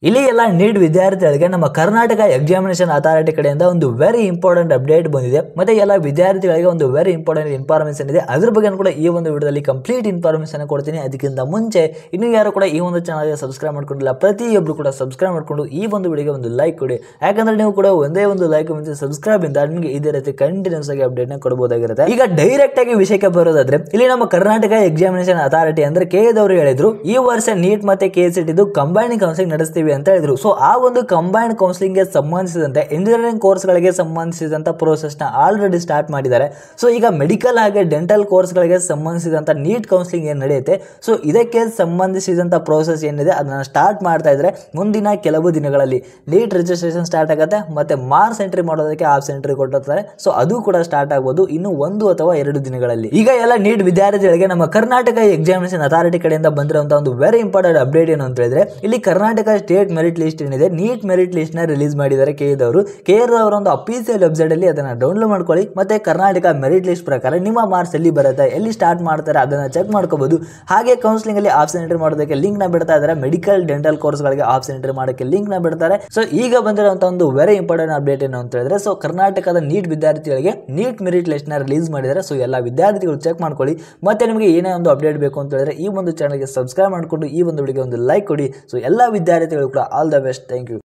ಇಲ್ಲಿ ಎಲ್ಲ ನೀಟ್ ವಿದ್ಯಾರ್ಥಿಗಳಿಗೆ ನಮ್ಮ ಕರ್ನಾಟಕ ಎಕ್ಸಾಮಿನೇಷನ್ ಅಥಾರಿಟಿ ಕಡೆಯಿಂದ ಒಂದು ವೆರಿ ಇಂಪಾರ್ಟೆಂಟ್ ಅಪ್ಡೇಟ್ ಬಂದಿದೆ ಮತ್ತೆ ಎಲ್ಲ ವಿದ್ಯಾರ್ಥಿಗಳಿಗೆ ಒಂದು ವೆರಿ ಇಂಪಾರ್ಟೆಂಟ್ ಇನ್ಫಾರ್ಮೇಷನ್ ಇದೆ. ಅದ್ರ ಬಗ್ಗೆ ಕೂಡ ಈ ಒಂದು ವಿಡಿಯೋದಲ್ಲಿ ಕಂಪ್ಲೀಟ್ ಇನ್ಫಾರ್ಮೇಷನ್ ಕೊಡ್ತೀನಿ. ಅದಕ್ಕಿಂತ ಮುಂಚೆ ಇನ್ನು ಯಾರು ಕೂಡ ಈ ಒಂದು ಚಾನಲ್ಗೆ ಸಬ್ಸ್ಕ್ರೈಬ್ ಮಾಡ್ಕೊಂಡಿಲ್ಲ ಪ್ರತಿಯೊಬ್ಬರು ಕೂಡ ಸಬ್ಸ್ಕ್ರೈಬ್ ಮಾಡ್ಕೊಂಡು ಈ ಒಂದು ವಿಡಿಯೋಗೆ ಒಂದು ಲೈಕ್ ಕೊಡಿ. ಯಾಕಂದ್ರೆ ನೀವು ಕೂಡ ಒಂದೇ ಒಂದು ಲೈಕ್ ಮುಂಚೆ ಸಬ್ಸ್ಕ್ರೈಬ್ ಇಂದ ನಿಮಗೆ ಇದೇ ರೀತಿ ಕಂಟಿನ್ಯೂಸ್ ಆಗಿ ಅಪ್ಡೇಟ್ ನ ಕೊಡಬಹುದಾಗಿರುತ್ತೆ. ಈಗ ಡೈರೆಕ್ಟ್ ಆಗಿ ವಿಷಯಕ್ಕೆ ಬರೋದಾದ್ರೆ ಇಲ್ಲಿ ನಮ್ಮ ಕರ್ನಾಟಕ ಎಕ್ಸಾಮಿನೇಷನ್ ಅಥಾರಿಟಿ ಅಂದ್ರೆ ಕೆಎದವರು ಹೇಳಿದ್ರು ಈ ವರ್ಷ ನೀಟ್ ಮತ್ತೆ ಕೆಸಿಟಿ ಕಂಬೈನ್ ಕೌನ್ಸಿಲಿಂಗ್ ನಡೆಸ್ತೀವಿ ಅಂತ ಹೇಳಿದ್ರು. ಸೊ ಆ ಒಂದು ಕಂಬೈನ್ಡ್ ಕೌನ್ಸಿಲಿಂಗ್ ಗೆ ಸಂಬಂಧಿಸಿದಂತೆ ಇಂಜಿನಿಯರಿಂಗ್ ಕೋರ್ಸ್ ಗಳಿಗೆ ಸಂಬಂಧಿಸಿದಂತ ಪ್ರೋಸೆಸ್ ನ ಆಲ್ರೆಡಿ ಸ್ಟಾರ್ಟ್ ಮಾಡಿದ್ದಾರೆ. ಸೊ ಈಗ ಮೆಡಿಕಲ್ ಹಾಗೆ ಡೆಂಟಲ್ ಕೋರ್ಸ್ ಗಳಿಗೆ ಸಂಬಂಧಿಸಿದಂತ ನೀಟ್ ಕೌನ್ಸಿಲಿಂಗ್ ಏನ್ ನಡೆಯುತ್ತೆ ಸೊ ಇದಕ್ಕೆ ಸಂಬಂಧಿಸಿದಂತ ಪ್ರೋಸೆಸ್ ಏನಿದೆ ಅದನ್ನ ಸ್ಟಾರ್ಟ್ ಮಾಡ್ತಾ ಇದ್ರೆ ಮುಂದಿನ ಕೆಲವು ದಿನಗಳಲ್ಲಿ ನೀಟ್ ರಿಜಿಸ್ಟ್ರೇಷನ್ ಸ್ಟಾರ್ಟ್ ಆಗುತ್ತೆ ಮತ್ತೆ ಮಾರ್ಕ್ಸ್ ಎಂಟ್ರಿ ಮಾಡೋದಕ್ಕೆ ಆಪ್ಸ್ ಎಂಟ್ರಿ ಕೊಟ್ಟಿರ್ತಾರೆ. ಸೊ ಅದು ಕೂಡ ಸ್ಟಾರ್ಟ್ ಆಗಬಹುದು ಇನ್ನು 1 ಅಥವಾ 2 ದಿನಗಳಲ್ಲಿ. ಈಗ ಎಲ್ಲ ನೀಟ್ ವಿದ್ಯಾರ್ಥಿಗಳಿಗೆ ನಮ್ಮ ಕರ್ನಾಟಕ ಎಕ್ಸಾಮಿನೇಷನ್ ಅಥಾರಿಟಿ ಕಡೆಯಿಂದ ಬಂದಿರುವಂತಹ ಒಂದು ವೆರಿ ಇಂಪಾರ್ಟೆಂಟ್ ಅಪ್ಡೇಟ್ ಏನು ಅಂತ ಹೇಳಿದ್ರೆ ಇಲ್ಲಿ ಕರ್ನಾಟಕ ಸ್ಟೇಟ್ ಮೆರಿಟ್ ಲಿಸ್ಟ್ ಏನಿದೆ ನೀಟ್ ಮೆರಿಟ್ ಲಿಸ್ಟ್ ನ ರಿಲೀಸ್ ಮಾಡಿದ್ದಾರೆ ಕೆಎದವರು. ಕೆಎದವರ ಒಂದು ಅಫಿಷಿಯಲ್ ವೆಬ್ಸೈಟ್ ಅಲ್ಲಿ ಅದನ್ನ ಡೌನ್ಲೋಡ್ ಮಾಡ್ಕೊಳ್ಳಿ ಮತ್ತೆ ಕರ್ನಾಟಕ ಮೆರಿಟ್ ಲಿಸ್ಟ್ ಪ್ರಕಾರ ನಿಮ್ಮ ಮಾರ್ಕ್ಸ್ ಎಲ್ಲಿ ಬರುತ್ತೆ ಎಲ್ಲಿ ಸ್ಟಾರ್ಟ್ ಮಾಡ್ತಾರೆ ಅದನ್ನ ಚೆಕ್ ಮಾಡ್ಕೋಬಹುದು. ಹಾಗೆ ಕೌನ್ಸಿಲಿಂಗ್ ಅಲ್ಲಿ ಆಪ್ಷನ್ ಎಂಟ್ರಿ ಮಾಡೋದಕ್ಕೆ ಲಿಂಕ್ ನ ಬಿಡ್ತಾ ಇದ್ದಾರೆ. ಮೆಡಿಕಲ್ ಡೆಂಟಲ್ ಕೋರ್ಸ್ ಗಳಿಗೆ ಆಪ್ಷನ್ ಎಂಟ್ರಿ ಮಾಡೋಕ್ಕೆ ಲಿಂಕ್ ನ ಬಿಡ್ತಾರೆ. ಸೊ ಈಗ ಬಂದಿರುವಂತಹ ಒಂದು ವೆರಿ ಇಂಪಾರ್ಟೆಂಟ್ ಅಪ್ಡೇಟ್ ಏನು ಅಂತ ಹೇಳಿದ್ರೆ ಸೊ ಕರ್ನಾಟಕದ ನೀಟ್ ವಿದ್ಯಾರ್ಥಿಗಳಿಗೆ ನೀಟ್ ಮೆರಿಟ್ ಲಿಸ್ಟ್ ನ ರಿಲೀಸ್ ಮಾಡಿದ್ದಾರೆ. ಸೊ ಎಲ್ಲ ವಿದ್ಯಾರ್ಥಿಗಳು ಚೆಕ್ ಮಾಡ್ಕೊಳ್ಳಿ. ಮತ್ತೆ ನಿಮಗೆ ಏನೇ ಒಂದು ಅಪ್ಡೇಟ್ ಬೇಕು ಅಂತ ಹೇಳಿದ್ರೆ ಈ ಒಂದು ಚಾನಲ್ಗೆ ಸಬ್ಸ್ಕ್ರೈಬ್ ಮಾಡಿಕೊಂಡು ಈ ಒಂದು ವಿಡಿಯೋಗೆ ಒಂದು ಲೈಕ್ ಕೊಡಿ. ಸೊ ಎಲ್ಲ ವಿದ್ಯಾರ್ಥಿಗಳು ಕೂಡ all the best. Thank you.